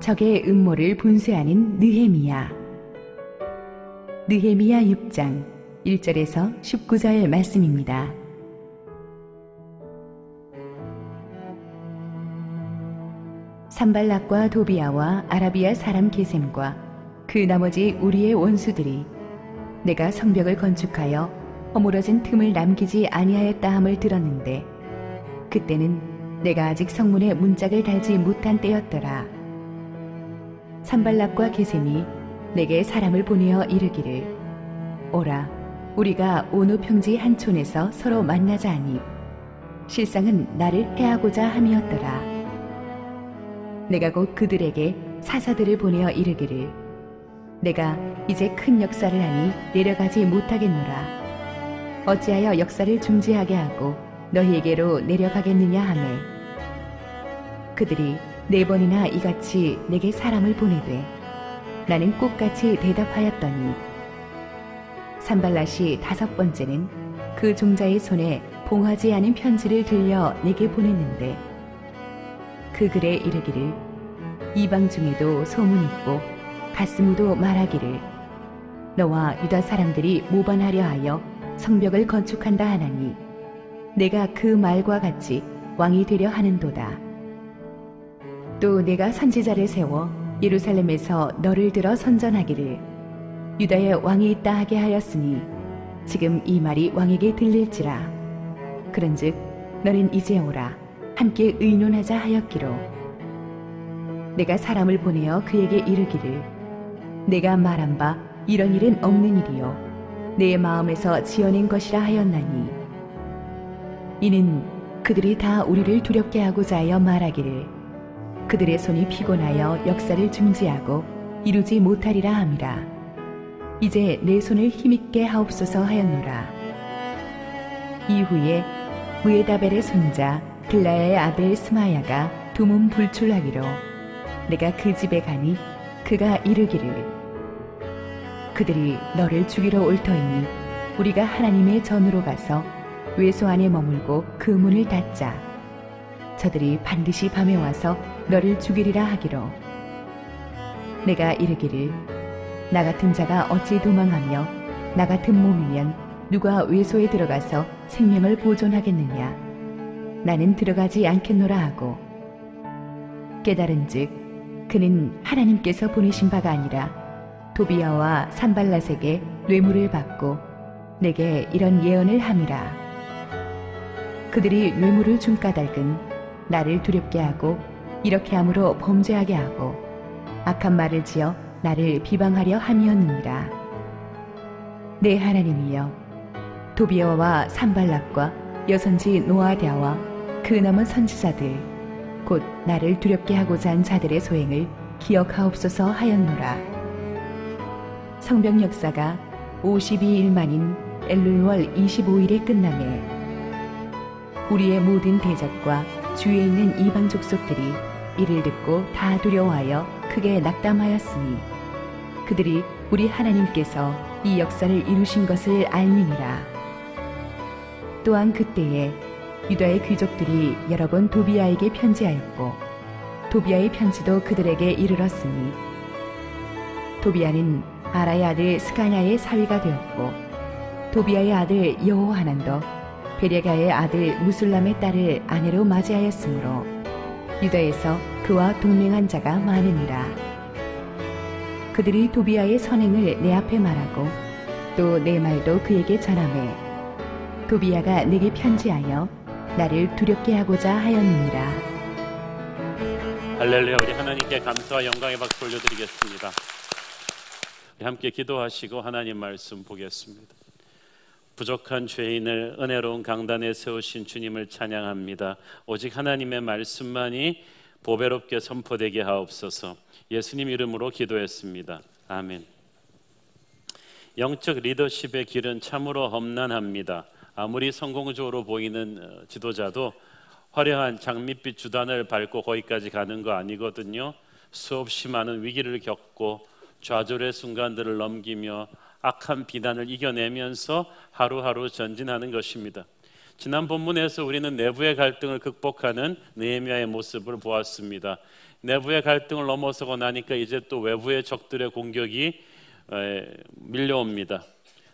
적의 음모를 분쇄하는 느헤미야. 느헤미야 6장 1절에서 19절 말씀입니다. 산발락과 도비아와 아라비아 사람 게셈과 그 나머지 우리의 원수들이 내가 성벽을 건축하여 허물어진 틈을 남기지 아니하였다 함을 들었는데 그때는 내가 아직 성문에 문짝을 달지 못한 때였더라. 산발락과 게셈이 내게 사람을 보내어 이르기를 오라 우리가 오누 평지 한 촌에서 서로 만나자 하니 실상은 나를 해하고자 함이었더라. 내가 곧 그들에게 사사들을 보내어 이르기를 내가 이제 큰 역사를 하니 내려가지 못하겠노라. 어찌하여 역사를 중지하게 하고 너희에게로 내려가겠느냐 하매 그들이 4번이나 이같이 내게 사람을 보내되 나는 꽃같이 대답하였더니 산발랏이 5번째는 그 종자의 손에 봉하지 않은 편지를 들려 내게 보냈는데 그 글에 이르기를 이방 중에도 소문이 있고 가스무도 말하기를 너와 유다 사람들이 모반하려 하여 성벽을 건축한다 하나니 내가 그 말과 같이 왕이 되려 하는도다. 또 내가 선지자를 세워 예루살렘에서 너를 들어 선전하기를 유다에 왕이 있다 하게 하였으니 지금 이 말이 왕에게 들릴지라. 그런즉 너는 이제 오라 함께 의논하자 하였기로 내가 사람을 보내어 그에게 이르기를 내가 말한 바 이런 일은 없는 일이요 내 마음에서 지어낸 것이라 하였나니 이는 그들이 다 우리를 두렵게 하고자 하여 말하기를 그들의 손이 피곤하여 역사를 중지하고 이루지 못하리라 함이라. 이제 내 손을 힘있게 하옵소서 하였노라. 이후에 무에다벨의 손자 들라야의 아들 스마야가 두문 불출하기로 내가 그 집에 가니 그가 이르기를 그들이 너를 죽이러 올 터이니 우리가 하나님의 전으로 가서 외소 안에 머물고 그 문을 닫자. 저들이 반드시 밤에 와서 너를 죽이리라 하기로 내가 이르기를 나 같은 자가 어찌 도망하며 나 같은 몸이면 누가 외소에 들어가서 생명을 보존하겠느냐. 나는 들어가지 않겠노라 하고 깨달은즉 그는 하나님께서 보내신 바가 아니라 도비아와 산발랏에게 뇌물을 받고 내게 이런 예언을 함이라. 그들이 뇌물을 준 까닭은 나를 두렵게 하고 이렇게 함으로 범죄하게 하고 악한 말을 지어 나를 비방하려 함이었느니라. 내 하나님이여 도비아와 산발락과 여선지 노아랴와 그 남은 선지자들 곧 나를 두렵게 하고자 한 자들의 소행을 기억하옵소서 하였노라. 성벽 역사가 52일 만인 엘룰월 25일에 끝나매 우리의 모든 대적과 주위에 있는 이방 족속들이 이를 듣고 다 두려워하여 크게 낙담하였으니 그들이 우리 하나님께서 이 역사를 이루신 것을 알미니라. 또한 그때에 유다의 귀족들이 여러 번 도비아에게 편지하였고 도비아의 편지도 그들에게 이르렀으니 도비아는 아라의 아들 스가냐의 사위가 되었고 도비아의 아들 여호하난도 베레가의 아들 무술람의 딸을 아내로 맞이하였으므로 유다에서 그와 동맹한 자가 많으니라. 그들이 도비아의 선행을 내 앞에 말하고 또 내 말도 그에게 전하매 도비아가 내게 편지하여 나를 두렵게 하고자 하였느니라. 할렐루야. 우리 하나님께 감사와 영광의 박수 올려드리겠습니다. 우리 함께 기도하시고 하나님 말씀 보겠습니다. 부족한 죄인을 은혜로운 강단에 세우신 주님을 찬양합니다. 오직 하나님의 말씀만이 보배롭게 선포되게 하옵소서. 예수님 이름으로 기도했습니다. 아멘. 영적 리더십의 길은 참으로 험난합니다. 아무리 성공적으로 보이는 지도자도 화려한 장밋빛 주단을 밟고 거기까지 가는 거 아니거든요. 수없이 많은 위기를 겪고 좌절의 순간들을 넘기며 악한 비난을 이겨내면서 하루하루 전진하는 것입니다. 지난 본문에서 우리는 내부의 갈등을 극복하는 느헤미야의 모습을 보았습니다. 내부의 갈등을 넘어서고 나니까 이제 또 외부의 적들의 공격이 밀려옵니다.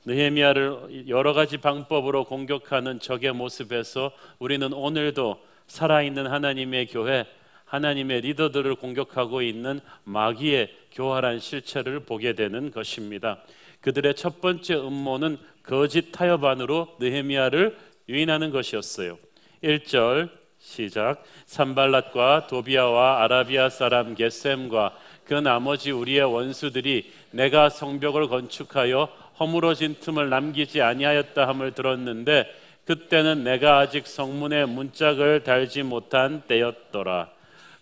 느헤미야를 여러 가지 방법으로 공격하는 적의 모습에서 우리는 오늘도 살아있는 하나님의 교회, 하나님의 리더들을 공격하고 있는 마귀의 교활한 실체를 보게 되는 것입니다. 그들의 첫 번째 음모는 거짓 타협안으로 느헤미야를 유인하는 것이었어요. 1절 시작. 산발랏과 도비아와 아라비아 사람 게셈과 그 나머지 우리의 원수들이 내가 성벽을 건축하여 허물어진 틈을 남기지 아니하였다 함을 들었는데 그때는 내가 아직 성문에 문짝을 달지 못한 때였더라.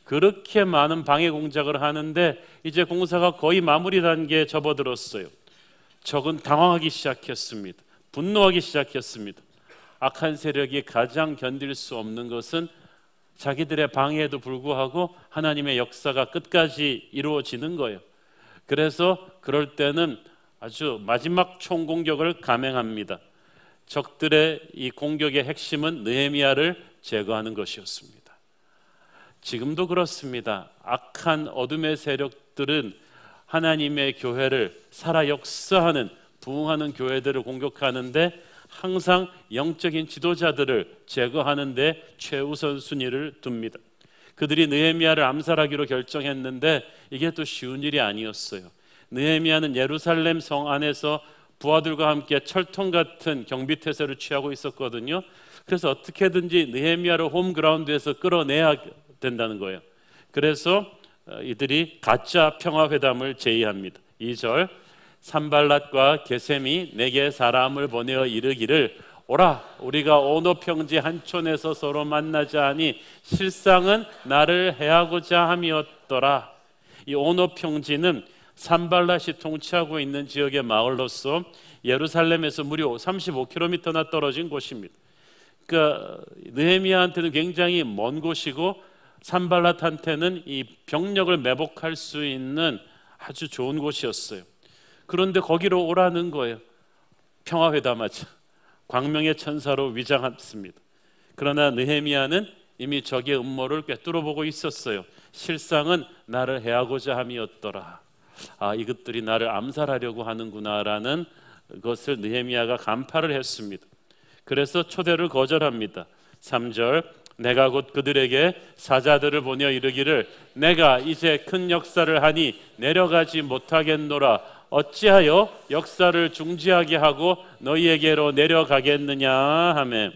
그렇게 많은 방해 공작을 하는데 이제 공사가 거의 마무리 단계에 접어들었어요. 적은 당황하기 시작했습니다. 분노하기 시작했습니다. 악한 세력이 가장 견딜 수 없는 것은 자기들의 방해에도 불구하고 하나님의 역사가 끝까지 이루어지는 거예요. 그래서 그럴 때는 아주 마지막 총공격을 감행합니다. 적들의 이 공격의 핵심은 느헤미야를 제거하는 것이었습니다. 지금도 그렇습니다. 악한 어둠의 세력들은 하나님의 교회를 살아 역사하는 부흥하는 교회들을 공격하는데 항상 영적인 지도자들을 제거하는 데 최우선 순위를 둡니다. 그들이 느헤미야를 암살하기로 결정했는데 이게 또 쉬운 일이 아니었어요. 느헤미야는 예루살렘 성 안에서 부하들과 함께 철통 같은 경비태세를 취하고 있었거든요. 그래서 어떻게든지 느헤미야를 홈그라운드에서 끌어내야 된다는 거예요. 그래서 이들이 가짜 평화회담을 제의합니다. 2절 산발랏과 게셈이 내게 사람을 보내어 이르기를 오라 우리가 오노 평지 한촌에서 서로 만나자 하니 실상은 나를 해하고자 함이었더라. 이 오노 평지는 산발랏이 통치하고 있는 지역의 마을로서 예루살렘에서 무려 35km나 떨어진 곳입니다. 그러니까 느헤미야한테는 굉장히 먼 곳이고 산발랏한테는 이 병력을 매복할 수 있는 아주 좋은 곳이었어요. 그런데 거기로 오라는 거예요. 평화회담하자. 광명의 천사로 위장했습니다. 그러나 느헤미야는 이미 적의 음모를 꿰뚫어 보고 있었어요. 실상은 나를 해하고자 함이었더라. 이것들이 나를 암살하려고 하는구나라는 것을 느헤미야가 간파를 했습니다. 그래서 초대를 거절합니다. 3절 내가 곧 그들에게 사자들을 보내어 이르기를 내가 이제 큰 역사를 하니 내려가지 못하겠노라. 어찌하여 역사를 중지하게 하고 너희에게로 내려가겠느냐 하매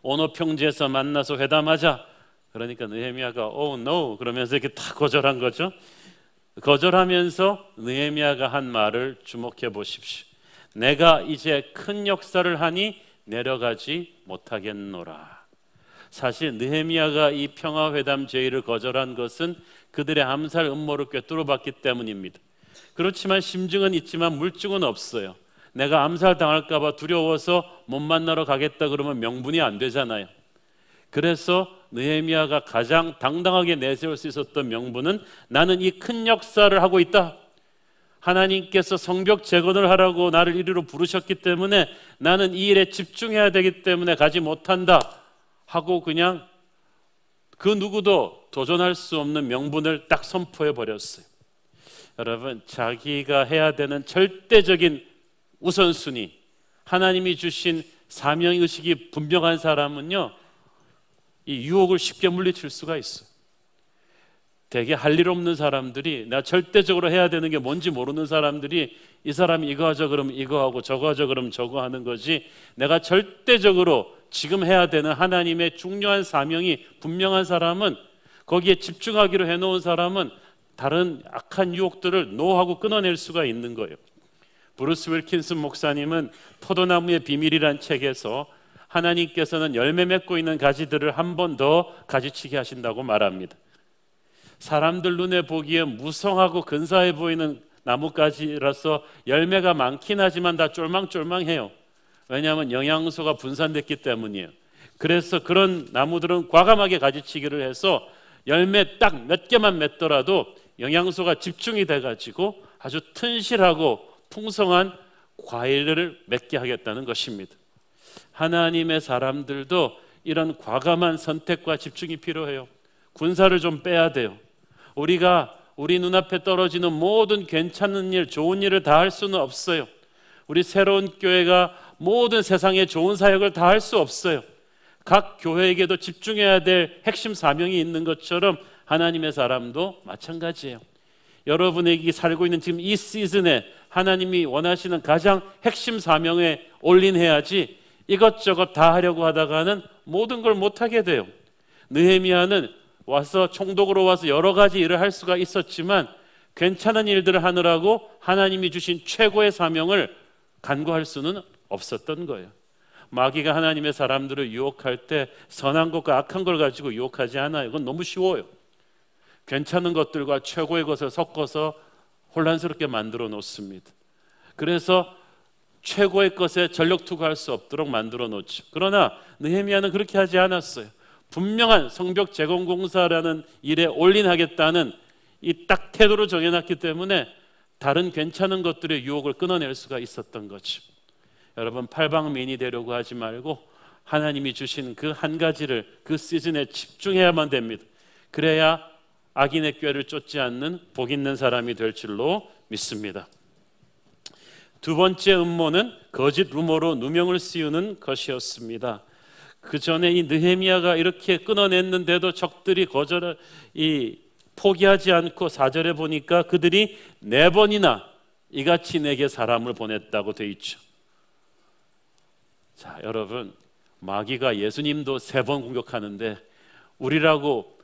오노 평지에서 만나서 회담하자. 그러니까 느헤미야가 no 그러면서 이렇게 다 거절한 거죠. 거절하면서 느헤미야가 한 말을 주목해 보십시오. 내가 이제 큰 역사를 하니 내려가지 못하겠노라. 사실 느헤미야가 이 평화회담 제의를 거절한 것은 그들의 암살 음모를 꿰뚫어 봤기 때문입니다. 그렇지만 심증은 있지만 물증은 없어요. 내가 암살당할까 봐 두려워서 못 만나러 가겠다 그러면 명분이 안 되잖아요. 그래서 느헤미야가 가장 당당하게 내세울 수 있었던 명분은 나는 이 큰 역사를 하고 있다. 하나님께서 성벽 재건을 하라고 나를 이리로 부르셨기 때문에 나는 이 일에 집중해야 되기 때문에 가지 못한다 하고 그냥 그 누구도 도전할 수 없는 명분을 딱 선포해 버렸어요. 여러분, 자기가 해야 되는 절대적인 우선순위, 하나님이 주신 사명의식이 분명한 사람은요, 이 유혹을 쉽게 물리칠 수가 있어요. 되게 할 일 없는 사람들이, 나 절대적으로 해야 되는 게 뭔지 모르는 사람들이 이 사람이 이거 하자 그러면 이거 하고 저거 하자 그러면 저거 하는 거지, 내가 절대적으로 지금 해야 되는 하나님의 중요한 사명이 분명한 사람은, 거기에 집중하기로 해놓은 사람은 다른 악한 유혹들을 노하고 끊어낼 수가 있는 거예요. 브루스 윌킨슨 목사님은 포도나무의 비밀이란 책에서 하나님께서는 열매 맺고 있는 가지들을 한 번 더 가지치게 하신다고 말합니다. 사람들 눈에 보기에 무성하고 근사해 보이는 나뭇가지라서 열매가 많긴 하지만 다 쫄망쫄망해요. 왜냐하면 영양소가 분산됐기 때문이에요. 그래서 그런 나무들은 과감하게 가지치기를 해서 열매 딱 몇 개만 맺더라도 영양소가 집중이 돼가지고 아주 튼실하고 풍성한 과일을 맺게 하겠다는 것입니다. 하나님의 사람들도 이런 과감한 선택과 집중이 필요해요. 군사를 좀 빼야 돼요. 우리가 우리 눈앞에 떨어지는 모든 괜찮은 일, 좋은 일을 다 할 수는 없어요. 우리 새로운 교회가 모든 세상의 좋은 사역을 다 할 수 없어요. 각 교회에게도 집중해야 될 핵심 사명이 있는 것처럼 하나님의 사람도 마찬가지예요. 여러분에게 살고 있는 지금 이 시즌에 하나님이 원하시는 가장 핵심 사명에 올인해야지 이것저것 다 하려고 하다가는 모든 걸 못하게 돼요. 느헤미야는 와서 총독으로 와서 여러 가지 일을 할 수가 있었지만 괜찮은 일들을 하느라고 하나님이 주신 최고의 사명을 간구할 수는 없었던 거예요. 마귀가 하나님의 사람들을 유혹할 때 선한 것과 악한 걸 가지고 유혹하지 않아요. 그건 너무 쉬워요. 괜찮은 것들과 최고의 것을 섞어서 혼란스럽게 만들어 놓습니다. 그래서 최고의 것에 전력 투구할 수 없도록 만들어 놓죠. 그러나 느헤미야는 그렇게 하지 않았어요. 분명한 성벽 재건공사라는 일에 올인하겠다는 이 딱 태도를 정해놨기 때문에 다른 괜찮은 것들의 유혹을 끊어낼 수가 있었던 거죠. 여러분, 팔방미인이 되려고 하지 말고 하나님이 주신 그 한 가지를 그 시즌에 집중해야만 됩니다. 그래야 악인의 꾀를 쫓지 않는 복 있는 사람이 될 줄로 믿습니다. 두 번째 음모는 거짓 루머로 누명을 씌우는 것이었습니다. 그 전에 이 느헤미야가 이렇게 끊어냈는데도 적들이 포기하지 않고 4절에 보니까 그들이 4번이나 이같이 내게 사람을 보냈다고 돼 있죠. 자, 여러분, 마귀가 예수님도 3번 공격하는데 우리라고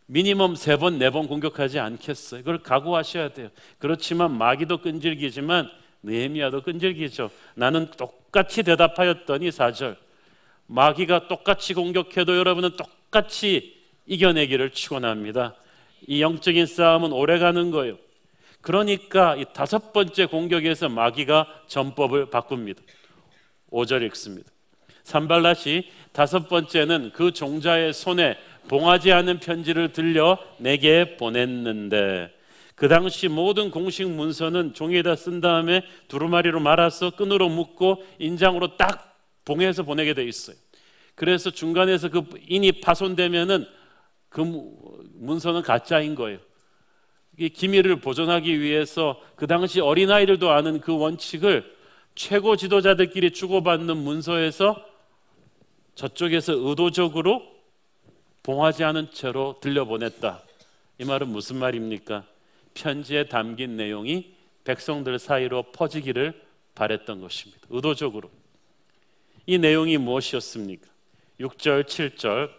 미니멈 3번, 4번 공격하지 않겠어요? 그걸 각오하셔야 돼요. 그렇지만 마귀도 끈질기지만 느헤미야도 끈질기죠. 나는 똑같이 대답하였더니 4절, 마귀가 똑같이 공격해도 여러분은 똑같이 이겨내기를 축원합니다. 이 영적인 싸움은 오래가는 거예요. 그러니까 이 5번째 공격에서 마귀가 전법을 바꿉니다. 5절 읽습니다. 산발랏이 5번째는 그 종자의 손에 봉하지 않은 편지를 들려 내게 보냈는데, 그 당시 모든 공식 문서는 종이에다 쓴 다음에 두루마리로 말아서 끈으로 묶고 인장으로 딱 봉해서 보내게 돼 있어요. 그래서 중간에서 그 인이 파손되면은 그 문서는 가짜인 거예요. 이 기밀을 보존하기 위해서 그 당시 어린아이들도 아는 그 원칙을 최고 지도자들끼리 주고받는 문서에서 저쪽에서 의도적으로 봉하지 않은 채로 들려보냈다. 이 말은 무슨 말입니까? 편지에 담긴 내용이 백성들 사이로 퍼지기를 바랬던 것입니다. 의도적으로. 이 내용이 무엇이었습니까? 6절, 7절.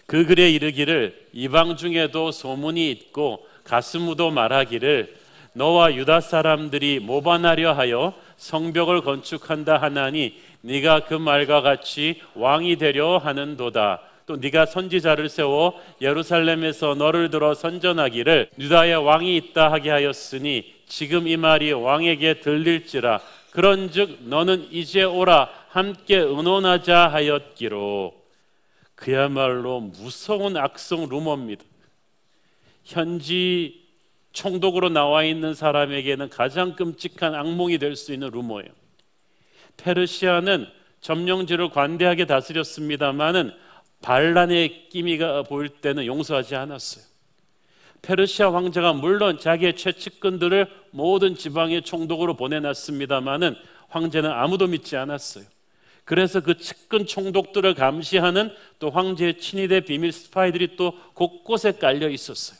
그 글에 이르기를 이방 중에도 소문이 있고 가스무도 말하기를 너와 유다 사람들이 모반하려 하여 성벽을 건축한다 하나니 네가 그 말과 같이 왕이 되려 하는도다. 또 네가 선지자를 세워 예루살렘에서 너를 들어 선전하기를 유다에 왕이 있다 하게 하였으니 지금 이 말이 왕에게 들릴지라. 그런즉 너는 이제 오라 함께 의논하자 하였기로. 그야말로 무서운 악성 루머입니다. 현지 총독으로 나와 있는 사람에게는 가장 끔찍한 악몽이 될 수 있는 루머예요. 페르시아는 점령지를 관대하게 다스렸습니다마는 반란의 기미가 보일 때는 용서하지 않았어요. 페르시아 황제가 물론 자기의 최측근들을 모든 지방의 총독으로 보내놨습니다마는 황제는 아무도 믿지 않았어요. 그래서 그 측근 총독들을 감시하는 또 황제의 친위대 비밀 스파이들이 또 곳곳에 깔려 있었어요.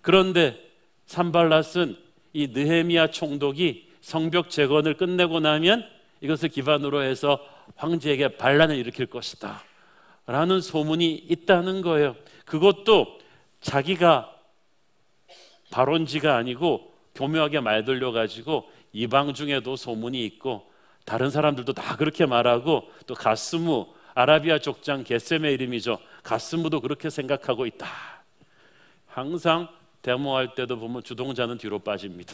그런데 산발랏은 이 느헤미야 총독이 성벽 재건을 끝내고 나면 이것을 기반으로 해서 황제에게 반란을 일으킬 것이다 라는 소문이 있다는 거예요. 그것도 자기가 발원지가 아니고 교묘하게 말돌려가지고 이방 중에도 소문이 있고 다른 사람들도 다 그렇게 말하고 또 가스무, 아라비아 족장 게셈의 이름이죠. 가스무도 그렇게 생각하고 있다. 항상 데모할 때도 보면 주동자는 뒤로 빠집니다.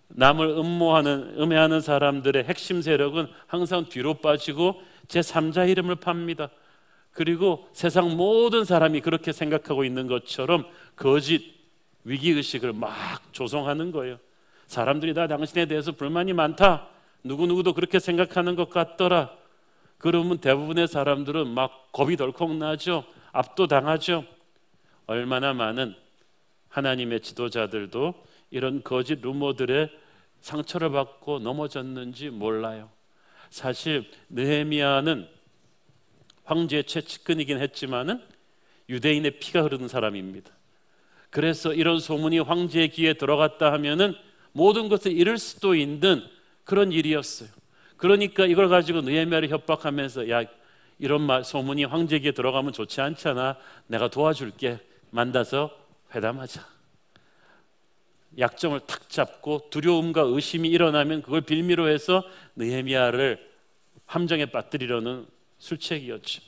남을 음해하는 사람들의 핵심 세력은 항상 뒤로 빠지고 제3자 이름을 팝니다. 그리고 세상 모든 사람이 그렇게 생각하고 있는 것처럼 거짓 위기의식을 막 조성하는 거예요. 사람들이 다 당신에 대해서 불만이 많다. 누구누구도 그렇게 생각하는 것 같더라. 그러면 대부분의 사람들은 막 겁이 덜컥 나죠. 압도당하죠. 얼마나 많은 하나님의 지도자들도 이런 거짓 루머들에 상처를 받고 넘어졌는지 몰라요. 사실 느헤미야는 황제의 최측근이긴 했지만은 유대인의 피가 흐르는 사람입니다. 그래서 이런 소문이 황제의 귀에 들어갔다 하면은 모든 것을 잃을 수도 있는 그런 일이었어요. 그러니까 이걸 가지고 느헤미야를 협박하면서 야, 이런 소문이 황제 귀에 들어가면 좋지 않잖아. 내가 도와줄게. 만나서 회담하자. 약점을 탁 잡고 두려움과 의심이 일어나면 그걸 빌미로 해서 느헤미야를 함정에 빠뜨리려는 술책이었죠.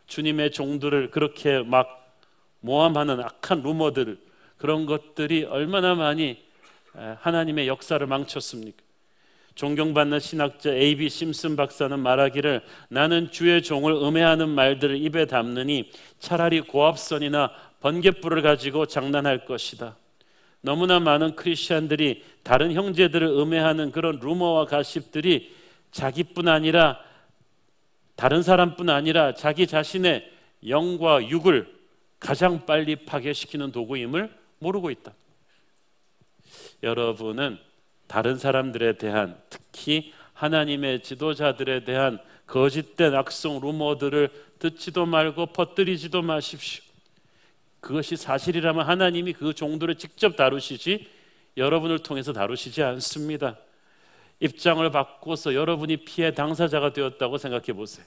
주님의 종들을 그렇게 막 모함하는 악한 루머들, 그런 것들이 얼마나 많이 하나님의 역사를 망쳤습니까? 존경받는 신학자 A.B. 심슨 박사는 말하기를 나는 주의 종을 음해하는 말들을 입에 담느니 차라리 고압선이나 번갯불을 가지고 장난할 것이다. 너무나 많은 크리스천들이 다른 형제들을 음해하는 그런 루머와 가십들이 자기뿐 아니라 다른 사람뿐 아니라 자기 자신의 영과 육을 가장 빨리 파괴시키는 도구임을 모르고 있다. 여러분은 다른 사람들에 대한, 특히 하나님의 지도자들에 대한 거짓된 악성 루머들을 듣지도 말고 퍼뜨리지도 마십시오. 그것이 사실이라면 하나님이 그 종들을 직접 다루시지 여러분을 통해서 다루시지 않습니다. 입장을 바꿔서 여러분이 피해 당사자가 되었다고 생각해 보세요.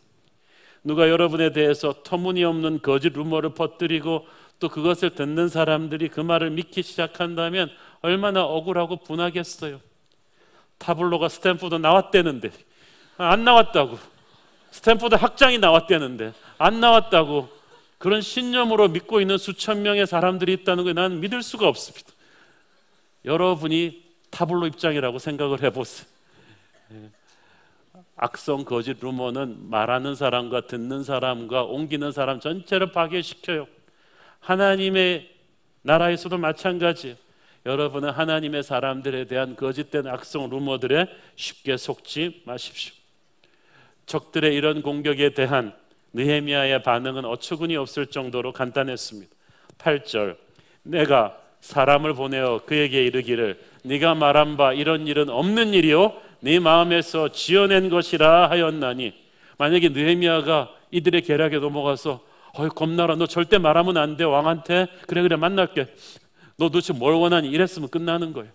누가 여러분에 대해서 터무니없는 거짓 루머를 퍼뜨리고 또 그것을 듣는 사람들이 그 말을 믿기 시작한다면 얼마나 억울하고 분하겠어요. 타블로가 스탠포드 나왔대는데 안 나왔다고, 스탠포드 학장이 나왔대는데 안 나왔다고, 그런 신념으로 믿고 있는 수천 명의 사람들이 있다는 걸 나는 믿을 수가 없습니다. 여러분이 타블로 입장이라고 생각을 해보세요. 악성 거짓 루머는 말하는 사람과 듣는 사람과 옮기는 사람 전체를 파괴시켜요. 하나님의 나라에서도 마찬가지예요. 여러분은 하나님의 사람들에 대한 거짓된 악성 루머들에 쉽게 속지 마십시오. 적들의 이런 공격에 대한 느헤미야의 반응은 어처구니 없을 정도로 간단했습니다. 8절, 내가 사람을 보내어 그에게 이르기를 네가 말한 바 이런 일은 없는 일이요 네 마음에서 지어낸 것이라 하였나니. 만약에 느헤미야가 이들의 계략에 넘어가서 겁나라, 너 절대 말하면 안 돼, 왕한테. 그래 만날게, 너 도대체 뭘 원하니, 이랬으면 끝나는 거예요.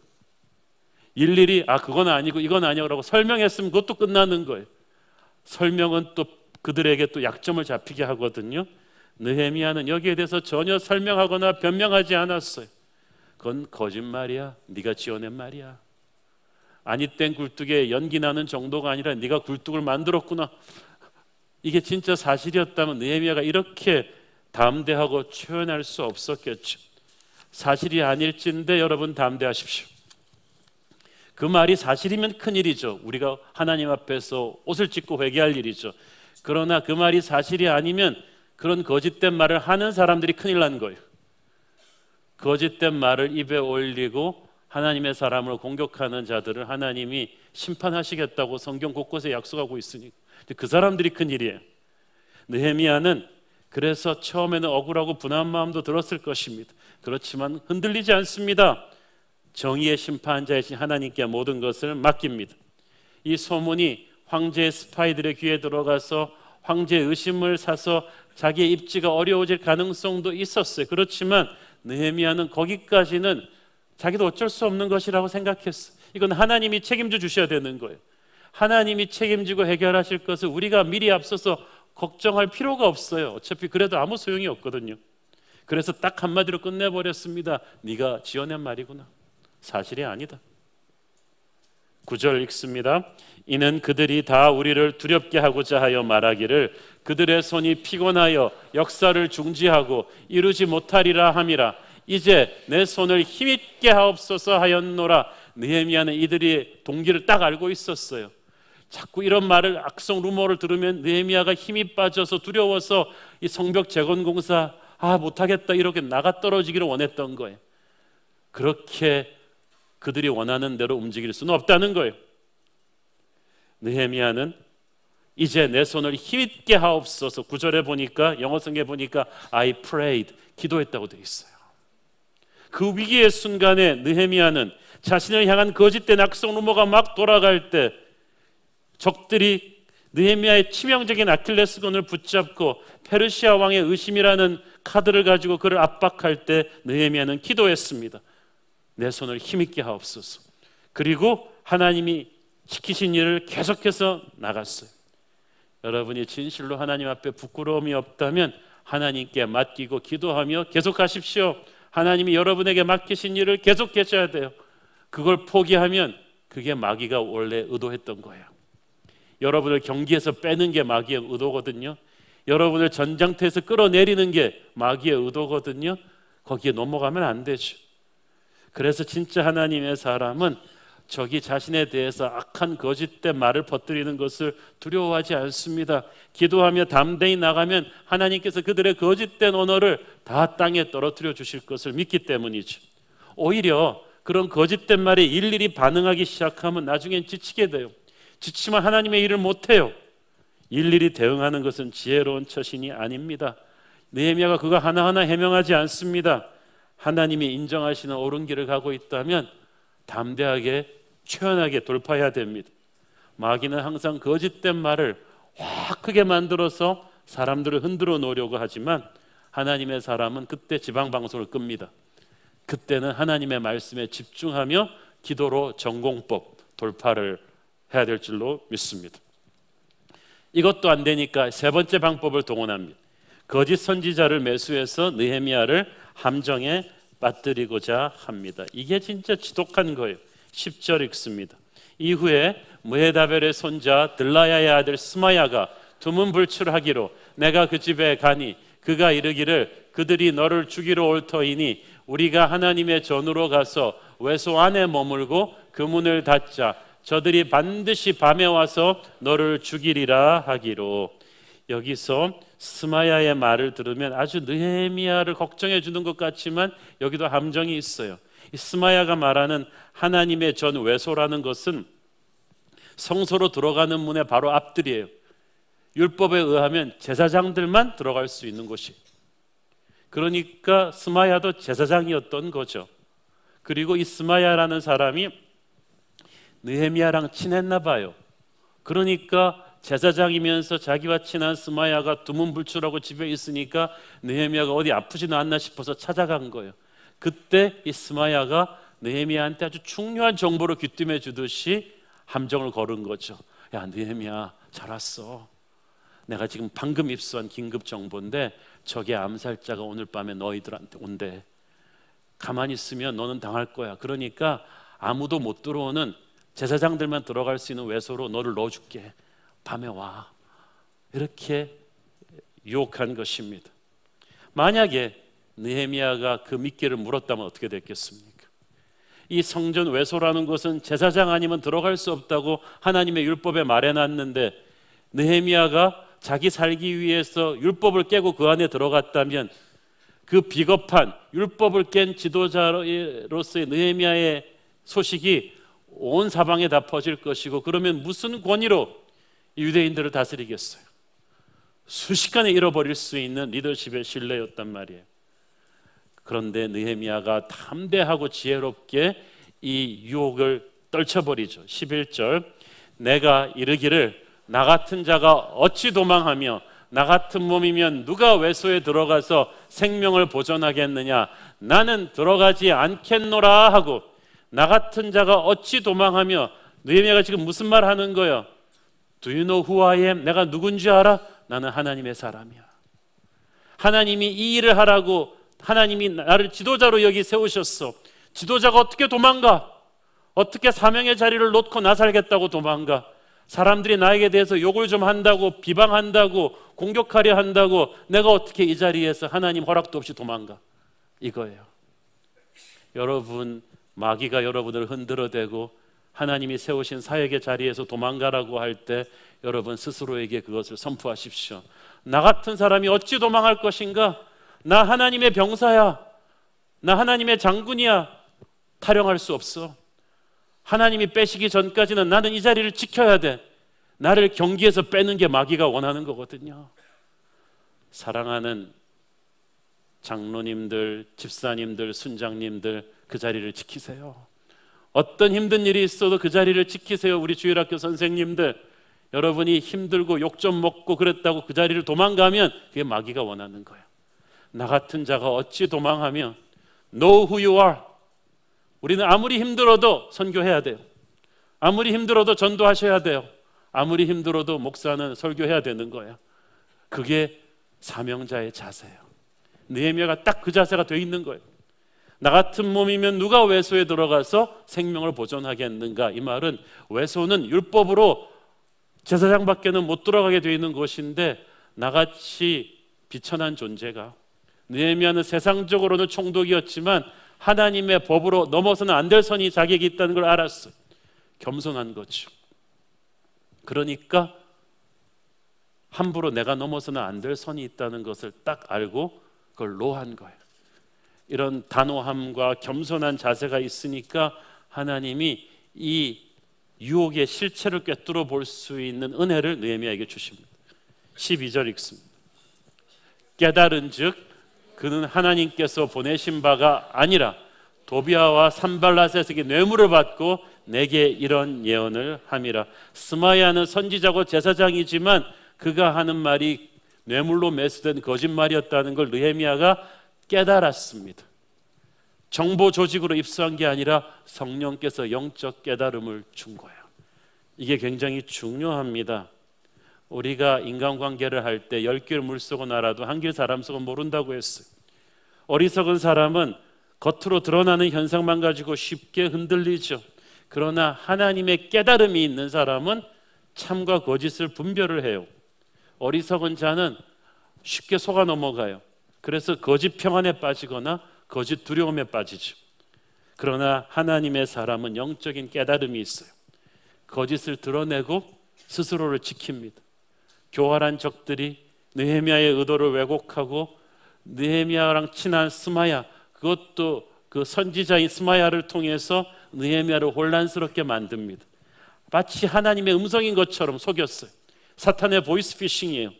일일이 그건 아니고 이건 아니라고 설명했으면 그것도 끝나는 거예요. 설명은 또 그들에게 또 약점을 잡히게 하거든요. 느헤미야는 여기에 대해서 전혀 설명하거나 변명하지 않았어요. 그건 거짓말이야, 네가 지어낸 말이야. 아니 땐 굴뚝에 연기 나는 정도가 아니라 네가 굴뚝을 만들었구나. 이게 진짜 사실이었다면 느헤미야가 이렇게 담대하고 표현할 수 없었겠죠. 사실이 아닐진데 여러분 담대하십시오. 그 말이 사실이면 큰일이죠. 우리가 하나님 앞에서 옷을 찢고 회개할 일이죠. 그러나 그 말이 사실이 아니면 그런 거짓된 말을 하는 사람들이 큰일 난 거예요. 거짓된 말을 입에 올리고 하나님의 사람을 공격하는 자들을 하나님이 심판하시겠다고 성경 곳곳에 약속하고 있으니 그 사람들이 큰일이에요. 느헤미야는 그래서 처음에는 억울하고 분한 마음도 들었을 것입니다. 그렇지만 흔들리지 않습니다. 정의의 심판자이신 하나님께 모든 것을 맡깁니다. 이 소문이 황제의 스파이들의 귀에 들어가서 황제의 의심을 사서 자기의 입지가 어려워질 가능성도 있었어요. 그렇지만 느헤미야는 거기까지는 자기도 어쩔 수 없는 것이라고 생각했어요. 이건 하나님이 책임져 주셔야 되는 거예요. 하나님이 책임지고 해결하실 것을 우리가 미리 앞서서 걱정할 필요가 없어요. 어차피 그래도 아무 소용이 없거든요. 그래서 딱 한마디로 끝내버렸습니다. 네가 지어낸 말이구나, 사실이 아니다. 9절 읽습니다. 이는 그들이 다 우리를 두렵게 하고자 하여 말하기를 그들의 손이 피곤하여 역사를 중지하고 이루지 못하리라 함이라. 이제 내 손을 힘있게 하옵소서 하였노라. 느헤미야는 이들이 동기를 딱 알고 있었어요. 자꾸 이런 말을, 악성 루머를 들으면 느헤미야가 힘이 빠져서 두려워서 이 성벽 재건공사 못하겠다 이렇게 나가 떨어지기를 원했던 거예요. 그렇게 그들이 원하는 대로 움직일 수는 없다는 거예요. 느헤미야는 이제 내 손을 힘있게 하옵소서. 9절에 보니까, 영어 성경에 보니까 I prayed, 기도했다고 되어 있어요. 그 위기의 순간에 느헤미야는 자신을 향한 거짓된 악성 루머가 막 돌아갈 때 적들이 느헤미야의 치명적인 아킬레스건을 붙잡고 페르시아 왕의 의심이라는 카드를 가지고 그를 압박할 때 느헤미야는 기도했습니다. 내 손을 힘있게 하옵소서. 그리고 하나님이 시키신 일을 계속해서 나갔어요. 여러분이 진실로 하나님 앞에 부끄러움이 없다면 하나님께 맡기고 기도하며 계속하십시오. 하나님이 여러분에게 맡기신 일을 계속하셔야 돼요. 그걸 포기하면 그게 마귀가 원래 의도했던 거예요. 여러분을 경기에서 빼는 게 마귀의 의도거든요. 여러분을 전장터에서 끌어내리는 게 마귀의 의도거든요. 거기에 넘어가면 안 되죠. 그래서 진짜 하나님의 사람은 적이 자신에 대해서 악한 거짓된 말을 퍼뜨리는 것을 두려워하지 않습니다. 기도하며 담대히 나가면 하나님께서 그들의 거짓된 언어를 다 땅에 떨어뜨려 주실 것을 믿기 때문이죠. 오히려 그런 거짓된 말에 일일이 반응하기 시작하면 나중엔 지치게 돼요. 지치면 하나님의 일을 못해요. 일일이 대응하는 것은 지혜로운 처신이 아닙니다. 느헤미야가 그거 하나하나 해명하지 않습니다. 하나님이 인정하시는 옳은 길을 가고 있다면 담대하게 최연하게 돌파해야 됩니다. 마귀는 항상 거짓된 말을 확 크게 만들어서 사람들을 흔들어 놓으려고 하지만 하나님의 사람은 그때 지방방송을 끕니다. 그때는 하나님의 말씀에 집중하며 기도로 전공법 돌파를 해야 될 줄로 믿습니다. 이것도 안 되니까 세 번째 방법을 동원합니다. 거짓 선지자를 매수해서 느헤미야를 함정에 빠뜨리고자 합니다. 이게 진짜 지독한 거예요. 10절 읽습니다. 이후에 무헤다벨의 손자 들라야의 아들 스마야가 두문불출하기로 내가 그 집에 가니 그가 이르기를 그들이 너를 죽이러 올 터이니 우리가 하나님의 전으로 가서 외소 안에 머물고 그 문을 닫자. 저들이 반드시 밤에 와서 너를 죽이리라 하기로. 여기서 스마야의 말을 들으면 아주 느헤미야를 걱정해 주는 것 같지만 여기도 함정이 있어요. 이 스마야가 말하는 하나님의 전 외소라는 것은 성소로 들어가는 문의 바로 앞들이에요. 율법에 의하면 제사장들만 들어갈 수 있는 곳이. 그러니까 스마야도 제사장이었던 거죠. 그리고 이 스마야라는 사람이 느헤미야랑 친했나 봐요. 그러니까 제사장이면서 자기와 친한 스마야가 두문불출하고 집에 있으니까 느헤미야가 어디 아프지는 않나 싶어서 찾아간 거예요. 그때 이 스마야가 느헤미야한테 아주 중요한 정보를 귀띔해 주듯이 함정을 걸은 거죠. 야, 느헤미야 잘 왔어. 내가 지금 방금 입수한 긴급 정보인데 적의 암살자가 오늘 밤에 너희들한테 온대. 가만히 있으면 너는 당할 거야. 그러니까 아무도 못 들어오는 제사장들만 들어갈 수 있는 외소로 너를 넣어줄게. 밤에 와. 이렇게 유혹한 것입니다. 만약에 느헤미야가 그 미끼를 물었다면 어떻게 됐겠습니까? 이 성전 외소라는 것은 제사장 아니면 들어갈 수 없다고 하나님의 율법에 말해놨는데 느헤미야가 자기 살기 위해서 율법을 깨고 그 안에 들어갔다면 그 비겁한 율법을 깬 지도자로서의 느헤미야의 소식이 온 사방에 다 퍼질 것이고 그러면 무슨 권위로 유대인들을 다스리겠어요? 순식간에 잃어버릴 수 있는 리더십의 신뢰였단 말이에요. 그런데 느헤미야가 담대하고 지혜롭게 이 유혹을 떨쳐버리죠. 11절 내가 이르기를 나 같은 자가 어찌 도망하며 나 같은 몸이면 누가 외소에 들어가서 생명을 보존하겠느냐. 나는 들어가지 않겠노라 하고 나 같은 자가 어찌 도망하며. 느헤미야가 지금 무슨 말 하는 거예요? Do you know who I am? 내가 누군지 알아? 나는 하나님의 사람이야. 하나님이 이 일을 하라고 하나님이 나를 지도자로 여기 세우셨어. 지도자가 어떻게 도망가? 어떻게 사명의 자리를 놓고 나 살겠다고 도망가? 사람들이 나에게 대해서 욕을 좀 한다고, 비방한다고, 공격하려 한다고 내가 어떻게 이 자리에서 하나님 허락도 없이 도망가? 이거예요. 여러분, 마귀가 여러분을 흔들어대고 하나님이 세우신 사역의 자리에서 도망가라고 할 때 여러분 스스로에게 그것을 선포하십시오. 나 같은 사람이 어찌 도망할 것인가? 나 하나님의 병사야. 나 하나님의 장군이야. 타령할 수 없어. 하나님이 빼시기 전까지는 나는 이 자리를 지켜야 돼. 나를 경기에서 빼는 게 마귀가 원하는 거거든요. 사랑하는 장로님들, 집사님들, 순장님들, 그 자리를 지키세요. 어떤 힘든 일이 있어도 그 자리를 지키세요. 우리 주일학교 선생님들, 여러분이 힘들고 욕 좀 먹고 그랬다고 그 자리를 도망가면 그게 마귀가 원하는 거예요. 나 같은 자가 어찌 도망하며 Know who you are. 우리는 아무리 힘들어도 선교해야 돼요. 아무리 힘들어도 전도하셔야 돼요. 아무리 힘들어도 목사는 설교해야 되는 거예요. 그게 사명자의 자세예요. 느헤미야가 딱 그 자세가 돼 있는 거예요. 나 같은 몸이면 누가 외소에 들어가서 생명을 보존하겠는가? 이 말은 외소는 율법으로 제사장밖에는 못 들어가게 돼 있는 곳인데, 나같이 비천한 존재가, 느헤미야는 세상적으로는 총독이었지만 하나님의 법으로 넘어서는 안 될 선이 자격이 있다는 걸 알았어요. 겸손한 거죠. 그러니까 함부로 내가 넘어서는 안 될 선이 있다는 것을 딱 알고 그걸 노한 거예요. 이런 단호함과 겸손한 자세가 있으니까 하나님이 이 유혹의 실체를 꿰뚫어 볼 수 있는 은혜를 느헤미야에게 주십니다. 12절 읽습니다. 깨달은 즉 그는 하나님께서 보내신 바가 아니라 도비아와 산발라셋에게 뇌물을 받고 내게 이런 예언을 함이라. 스마야는 선지자고 제사장이지만 그가 하는 말이 뇌물로 매수된 거짓말이었다는 걸 느헤미야가 깨달았습니다. 정보 조직으로 입수한 게 아니라 성령께서 영적 깨달음을 준 거예요. 이게 굉장히 중요합니다. 우리가 인간관계를 할 때 10길 물속은 알아도 한 길 사람 속은 모른다고 했어요. 어리석은 사람은 겉으로 드러나는 현상만 가지고 쉽게 흔들리죠. 그러나 하나님의 깨달음이 있는 사람은 참과 거짓을 분별을 해요. 어리석은 자는 쉽게 속아 넘어가요. 그래서 거짓 평안에 빠지거나 거짓 두려움에 빠지죠. 그러나 하나님의 사람은 영적인 깨달음이 있어요. 거짓을 드러내고 스스로를 지킵니다. 교활한 적들이 느헤미야의 의도를 왜곡하고 느헤미야랑 친한 스마야, 그것도 그 선지자인 스마야를 통해서 느헤미야를 혼란스럽게 만듭니다. 마치 하나님의 음성인 것처럼 속였어요. 사탄의 보이스피싱이에요.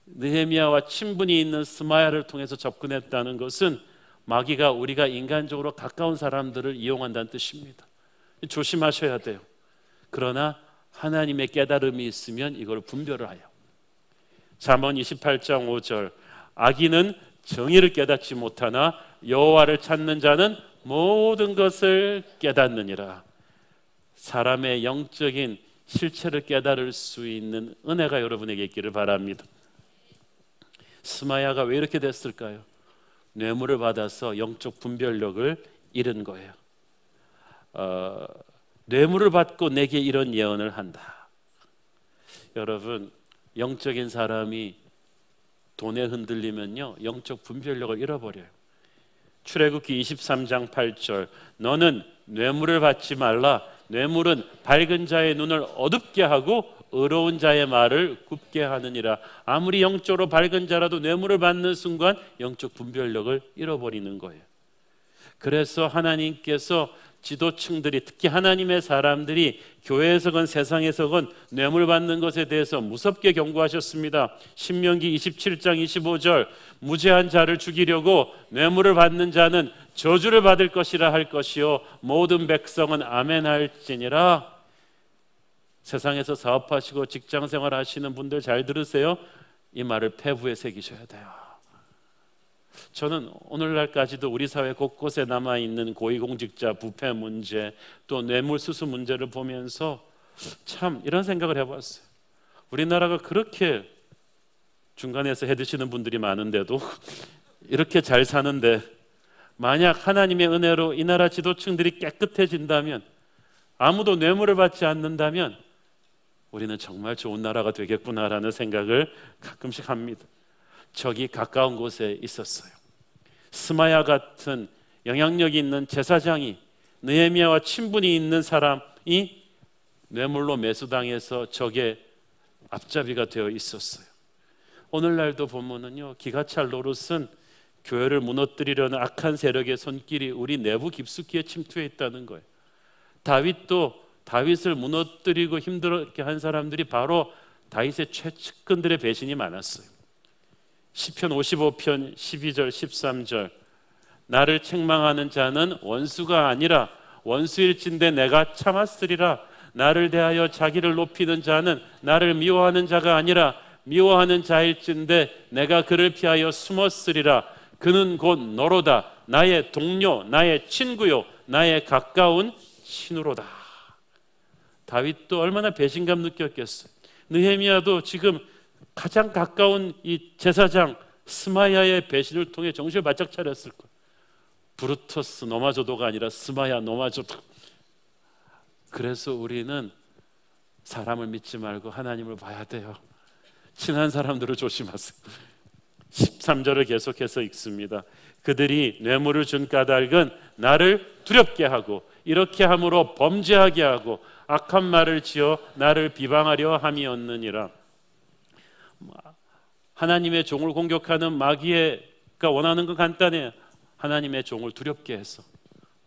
느헤미야와 친분이 있는 스마야를 통해서 접근했다는 것은 마귀가 우리가 인간적으로 가까운 사람들을 이용한다는 뜻입니다. 조심하셔야 돼요. 그러나 하나님의 깨달음이 있으면 이걸 분별을 하여. 잠언 28장 5절 악인은 정의를 깨닫지 못하나 여호와를 찾는 자는 모든 것을 깨닫느니라. 사람의 영적인 실체를 깨달을 수 있는 은혜가 여러분에게 있기를 바랍니다. 스마야가 왜 이렇게 됐을까요? 뇌물을 받아서 영적 분별력을 잃은 거예요. 뇌물을 받고 내게 이런 예언을 한다. 여러분, 영적인 사람이 돈에 흔들리면요 영적 분별력을 잃어버려요. 출애굽기 23장 8절 너는 뇌물을 받지 말라. 뇌물은 밝은 자의 눈을 어둡게 하고 의로운 자의 말을 굽게 하느니라. 아무리 영적으로 밝은 자라도 뇌물을 받는 순간 영적 분별력을 잃어버리는 거예요. 그래서 하나님께서 지도층들이, 특히 하나님의 사람들이 교회에서건 세상에서건 뇌물 받는 것에 대해서 무섭게 경고하셨습니다. 신명기 27장 25절 무죄한 자를 죽이려고 뇌물을 받는 자는 저주를 받을 것이라 할 것이요 모든 백성은 아멘 할지니라. 세상에서 사업하시고 직장생활 하시는 분들 잘 들으세요. 이 말을 폐부에 새기셔야 돼요. 저는 오늘날까지도 우리 사회 곳곳에 남아있는 고위공직자 부패 문제, 또 뇌물수수 문제를 보면서 참 이런 생각을 해봤어요. 우리나라가 그렇게 중간에서 해드시는 분들이 많은데도 이렇게 잘 사는데, 만약 하나님의 은혜로 이 나라 지도층들이 깨끗해진다면, 아무도 뇌물을 받지 않는다면 우리는 정말 좋은 나라가 되겠구나라는 생각을 가끔씩 합니다. 저기 가까운 곳에 있었어요. 스마야 같은 영향력이 있는 제사장이, 느헤미야와 친분이 있는 사람이 뇌물로 매수당해서 적의 앞잡이가 되어 있었어요. 오늘날도 보면은요, 기가찰 노릇은 교회를 무너뜨리려는 악한 세력의 손길이 우리 내부 깊숙이에 침투해 있다는 거예요. 다윗도 다윗을 무너뜨리고 힘들게 한 사람들이 바로 다윗의 최측근들의 배신이 많았어요. 시편 55편 12절 13절 나를 책망하는 자는 원수가 아니라 원수일진데 내가 참았으리라. 나를 대하여 자기를 높이는 자는 나를 미워하는 자가 아니라 미워하는 자일진데 내가 그를 피하여 숨었으리라. 그는 곧 너로다. 나의 동료, 나의 친구요, 나의 가까운 친구로다. 다윗도 얼마나 배신감 느꼈겠어요. 느헤미야도 지금 가장 가까운 이 제사장 스마야의 배신을 통해 정신을 바짝 차렸을 거예요. 브루터스 노마조도가 아니라 스마야 노마조도. 그래서 우리는 사람을 믿지 말고 하나님을 봐야 돼요. 친한 사람들을 조심하세요. 13절을 계속해서 읽습니다. 그들이 뇌물을 준 까닭은 나를 두렵게 하고 이렇게 함으로 범죄하게 하고 악한 말을 지어 나를 비방하려 함이었느니라. 하나님의 종을 공격하는 마귀가 원하는 건 간단해요. 하나님의 종을 두렵게 해서.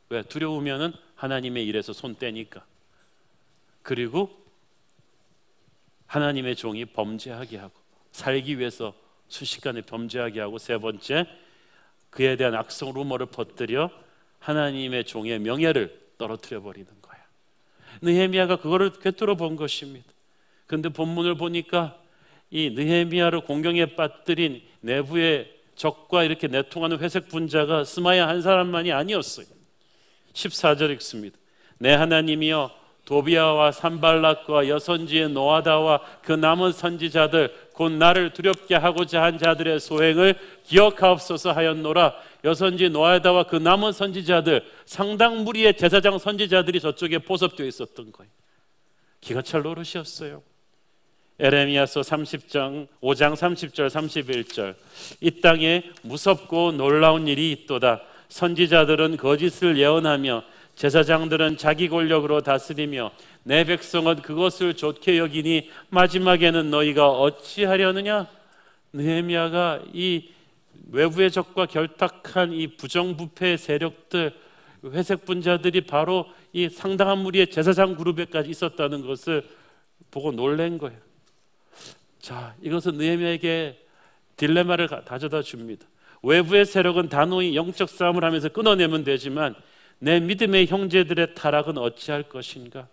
왜? 두려우면은 하나님의 일에서 손 떼니까. 그리고 하나님의 종이 범죄하게 하고 살기 위해서 순식간에 범죄하게 하고, 세 번째, 그에 대한 악성 루머를 퍼뜨려 하나님의 종의 명예를 떨어뜨려 버리는 거야. 느헤미야가 그거를 꿰뚫어 본 것입니다. 그런데 본문을 보니까 이 느헤미야를 공경에 빠뜨린 내부의 적과 이렇게 내통하는 회색 분자가 스마야 한 사람만이 아니었어요. 14절 읽습니다. 내 하나님이여 도비아와 산발락과 여선지의 노아다와 그 남은 선지자들 곧 나를 두렵게 하고자 한 자들의 소행을 기억하옵소서 하였노라. 여선지 노아다와 그 남은 선지자들, 상당 무리의 제사장 선지자들이 저쪽에 포섭되어 있었던 거예요. 기가 찰 노릇이었어요. 에레미야서 5장 30절 31절 이 땅에 무섭고 놀라운 일이 있도다. 선지자들은 거짓을 예언하며 제사장들은 자기 권력으로 다스리며 내 백성은 그것을 좋게 여기니 마지막에는 너희가 어찌하려느냐. 느헤미야가 이 외부의 적과 결탁한 이 부정부패 세력들, 회색 분자들이 바로 이 상당한 무리의 제사장 그룹에까지 있었다는 것을 보고 놀란 거예요. 자, 이것은 느헤미야에게 딜레마를 가져다 줍니다. 외부의 세력은 단호히 영적 싸움을 하면서 끊어내면 되지만 내 믿음의 형제들의 타락은 어찌할 것인가?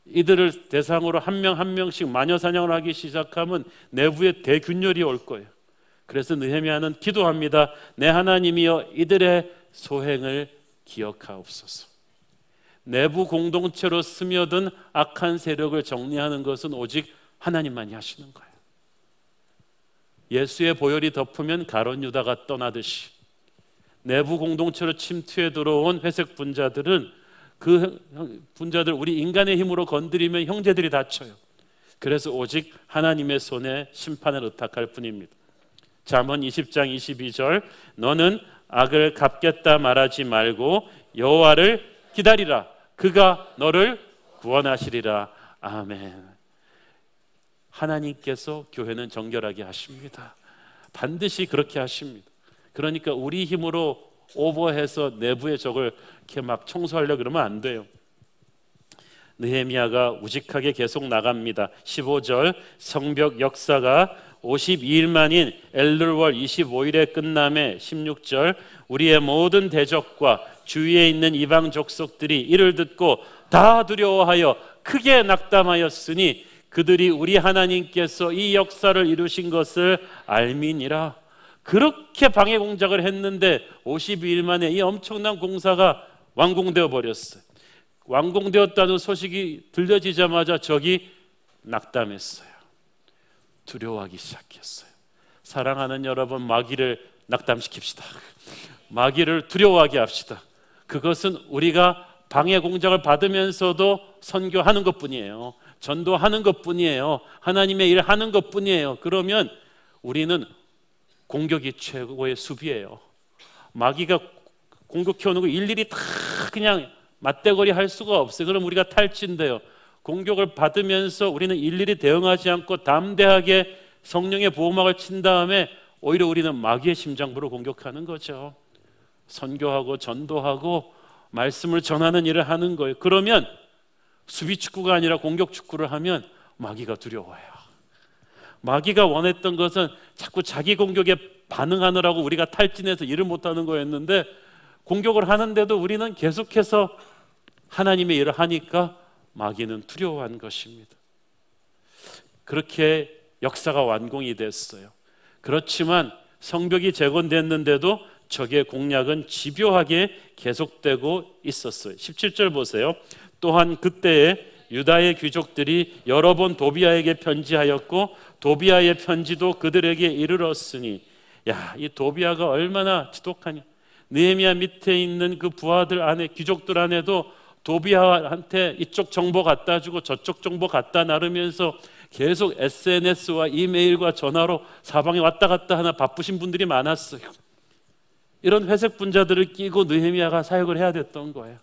이들을 대상으로 한 명 한 명씩 마녀사냥을 하기 시작하면 내부에 대균열이 올 거예요. 그래서 느헤미야는 기도합니다. 내 하나님이여 이들의 소행을 기억하옵소서. 내부 공동체로 스며든 악한 세력을 정리하는 것은 오직 하나님만이 하시는 거예요. 예수의 보혈이 덮으면 가룟 유다가 떠나듯이 내부 공동체로 침투해 들어온 회색 분자들은 그 분자들 우리 인간의 힘으로 건드리면 형제들이 다쳐요. 그래서 오직 하나님의 손에 심판을 의탁할 뿐입니다. 잠언 20장 22절 너는 악을 갚겠다 말하지 말고 여호와를 기다리라. 그가 너를 구원하시리라. 아멘. 하나님께서 교회는 정결하게 하십니다. 반드시 그렇게 하십니다. 그러니까 우리 힘으로 오버해서 내부의 적을 이렇게 막 청소하려고 그러면 안 돼요. 느헤미야가 우직하게 계속 나갑니다. 15절 성벽 역사가 52일 만인 엘룰월 25일에 끝남에 16절 우리의 모든 대적과 주위에 있는 이방 족속들이 이를 듣고 다 두려워하여 크게 낙담하였으니 그들이 우리 하나님께서 이 역사를 이루신 것을 알미니라. 그렇게 방해 공작을 했는데 52일 만에 이 엄청난 공사가 완공되어 버렸어요. 완공되었다는 소식이 들려지자마자 적이 낙담했어요. 두려워하기 시작했어요. 사랑하는 여러분, 마귀를 낙담시킵시다. 마귀를 두려워하게 합시다. 그것은 우리가 방해 공작을 받으면서도 선교하는 것뿐이에요. 전도하는 것뿐이에요. 하나님의 일을 하는 것뿐이에요. 그러면 우리는 공격이 최고의 수비예요. 마귀가 공격해오는 거 일일이 다 그냥 맞대거리 할 수가 없어요. 그럼 우리가 탈진돼요. 공격을 받으면서 우리는 일일이 대응하지 않고 담대하게 성령의 보호막을 친 다음에 오히려 우리는 마귀의 심장부를 공격하는 거죠. 선교하고 전도하고 말씀을 전하는 일을 하는 거예요. 그러면 수비 축구가 아니라 공격 축구를 하면 마귀가 두려워요. 마귀가 원했던 것은 자꾸 자기 공격에 반응하느라고 우리가 탈진해서 일을 못하는 거였는데, 공격을 하는데도 우리는 계속해서 하나님의 일을 하니까 마귀는 두려워한 것입니다. 그렇게 역사가 완공이 됐어요. 그렇지만 성벽이 재건됐는데도 적의 공략은 집요하게 계속되고 있었어요. 17절 보세요. 또한 그때에 유다의 귀족들이 여러 번 도비아에게 편지하였고 도비아의 편지도 그들에게 이르렀으니, 이 도비아가 얼마나 지독하냐. 느헤미야 밑에 있는 그 부하들 안에, 귀족들 안에도 도비아한테 이쪽 정보 갖다 주고 저쪽 정보 갖다 나르면서 계속 SNS와 이메일과 전화로 사방에 왔다 갔다 하나 바쁘신 분들이 많았어요. 이런 회색 분자들을 끼고 느헤미야가 사역을 해야 됐던 거예요.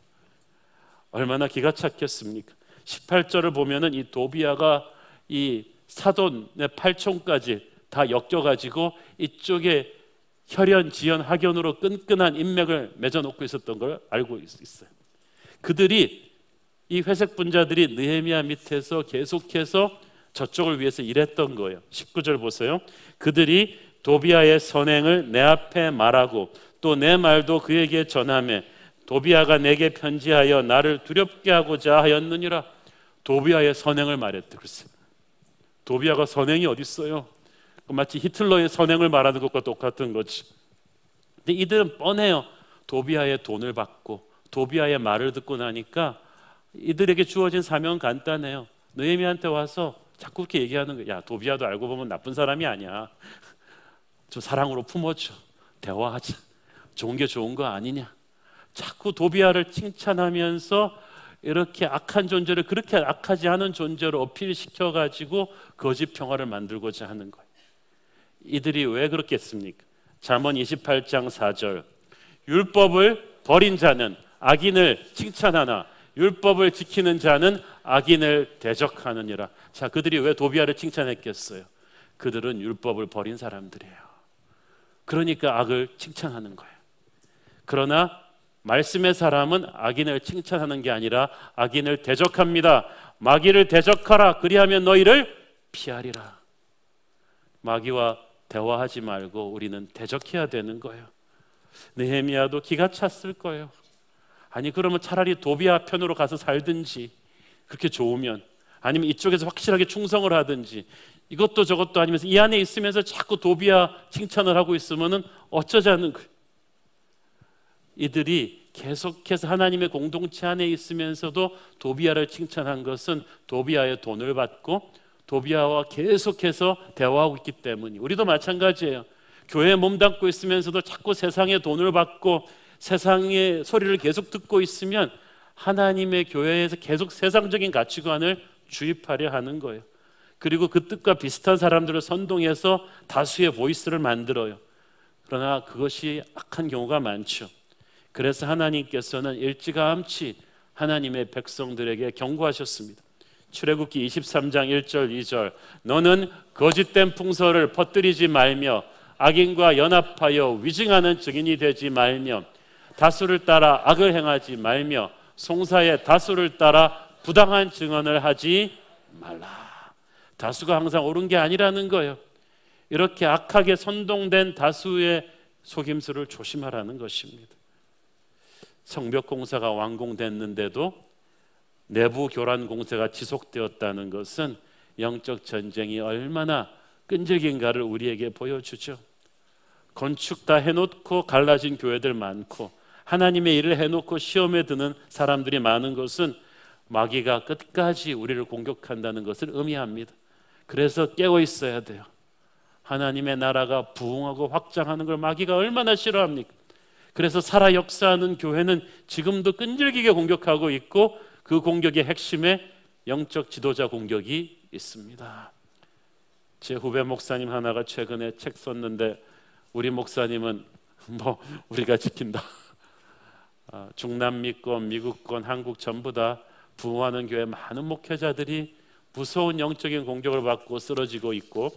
얼마나 기가 찼겠습니까? 18절을 보면은 이 도비아가 이 사돈의 팔촌까지 다 엮여가지고 이쪽에 혈연, 지연, 학연으로 끈끈한 인맥을 맺어놓고 있었던 걸 알고 있어요. 그들이, 이 회색 분자들이 느헤미야 밑에서 계속해서 저쪽을 위해서 일했던 거예요. 19절 보세요. 그들이 도비아의 선행을 내 앞에 말하고 또 내 말도 그에게 전하매 도비아가 내게 편지하여 나를 두렵게 하고자 하였느니라. 도비아의 선행을 말했대. 글쎄, 도비아가 선행이 어디 있어요? 마치 히틀러의 선행을 말하는 것과 똑같은 거지. 근데 이들은 뻔해요. 도비아의 돈을 받고 도비아의 말을 듣고 나니까 이들에게 주어진 사명은 간단해요. 느헤미야한테 와서 자꾸 그렇게 얘기하는 거예요. 야, 도비아도 알고 보면 나쁜 사람이 아니야. 좀 사랑으로 품어줘. 대화하자. 좋은 게 좋은 거 아니냐. 자꾸 도비아를 칭찬하면서 이렇게 악한 존재를 그렇게 악하지 않은 존재로 어필시켜가지고 거짓 평화를 만들고자 하는 거예요. 이들이 왜 그렇겠습니까? 잠언 28장 4절. 율법을 버린 자는 악인을 칭찬하나 율법을 지키는 자는 악인을 대적하느니라. 자, 그들이 왜 도비아를 칭찬했겠어요? 그들은 율법을 버린 사람들이에요. 그러니까 악을 칭찬하는 거예요. 그러나 말씀의 사람은 악인을 칭찬하는 게 아니라 악인을 대적합니다. 마귀를 대적하라. 그리하면 너희를 피하리라. 마귀와 대화하지 말고 우리는 대적해야 되는 거예요. 느헤미야도 기가 찼을 거예요. 아니, 그러면 차라리 도비아 편으로 가서 살든지, 그렇게 좋으면, 아니면 이쪽에서 확실하게 충성을 하든지, 이것도 저것도 아니면서 이 안에 있으면서 자꾸 도비아 칭찬을 하고 있으면 어쩌자는 거예요. 이들이 계속해서 하나님의 공동체 안에 있으면서도 도비아를 칭찬한 것은 도비아의 돈을 받고 도비아와 계속해서 대화하고 있기 때문이에요. 우리도 마찬가지예요. 교회에 몸담고 있으면서도 자꾸 세상의 돈을 받고 세상의 소리를 계속 듣고 있으면 하나님의 교회에서 계속 세상적인 가치관을 주입하려 하는 거예요. 그리고 그 뜻과 비슷한 사람들을 선동해서 다수의 보이스를 만들어요. 그러나 그것이 악한 경우가 많죠. 그래서 하나님께서는 일찌감치 하나님의 백성들에게 경고하셨습니다. 출애굽기 23장 1절 2절. 너는 거짓된 풍설을 퍼뜨리지 말며 악인과 연합하여 위증하는 증인이 되지 말며 다수를 따라 악을 행하지 말며 송사의 다수를 따라 부당한 증언을 하지 말라. 다수가 항상 옳은 게 아니라는 거예요. 이렇게 악하게 선동된 다수의 속임수를 조심하라는 것입니다. 성벽 공사가 완공됐는데도 내부 교란 공세가 지속되었다는 것은 영적 전쟁이 얼마나 끈질긴가를 우리에게 보여주죠. 건축 다 해놓고 갈라진 교회들 많고 하나님의 일을 해놓고 시험에 드는 사람들이 많은 것은 마귀가 끝까지 우리를 공격한다는 것을 의미합니다. 그래서 깨어 있어야 돼요. 하나님의 나라가 부흥하고 확장하는 걸 마귀가 얼마나 싫어합니까? 그래서 살아 역사하는 교회는 지금도 끈질기게 공격하고 있고 그 공격의 핵심에 영적 지도자 공격이 있습니다. 제 후배 목사님 하나가 최근에 책 썼는데 우리 목사님은 우리가 지킨다. 중남미권, 미국권, 한국 전부 다 부흥하는 교회 많은 목회자들이 무서운 영적인 공격을 받고 쓰러지고 있고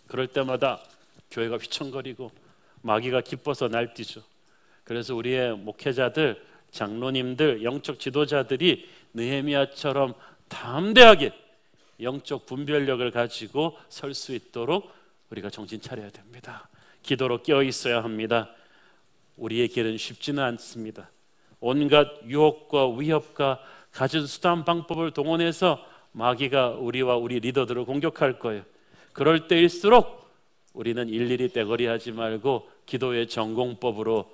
그럴 때마다 교회가 휘청거리고 마귀가 기뻐서 날뛰죠. 그래서 우리의 목회자들 장로님들, 영적 지도자들이 느헤미야처럼 담대하게 영적 분별력을 가지고 설 수 있도록 우리가 정신 차려야 됩니다. 기도로 깨어 있어야 합니다. 우리의 길은 쉽지는 않습니다. 온갖 유혹과 위협과 가진 수단 방법을 동원해서 마귀가 우리와 우리 리더들을 공격할 거예요. 그럴 때일수록 우리는 일일이 떼거리하지 말고 기도의 전공법으로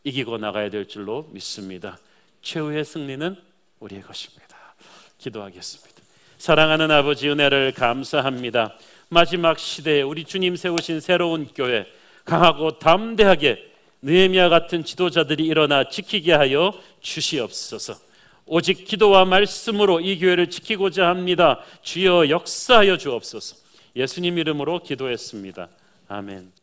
이기고 나가야 될 줄로 믿습니다. 최후의 승리는 우리의 것입니다. 기도하겠습니다. 사랑하는 아버지, 은혜를 감사합니다. 마지막 시대에 우리 주님 세우신 새로운 교회, 강하고 담대하게 느헤미야 같은 지도자들이 일어나 지키게 하여 주시옵소서. 오직 기도와 말씀으로 이 교회를 지키고자 합니다. 주여 역사하여 주옵소서. 예수님 이름으로 기도했습니다. 아멘.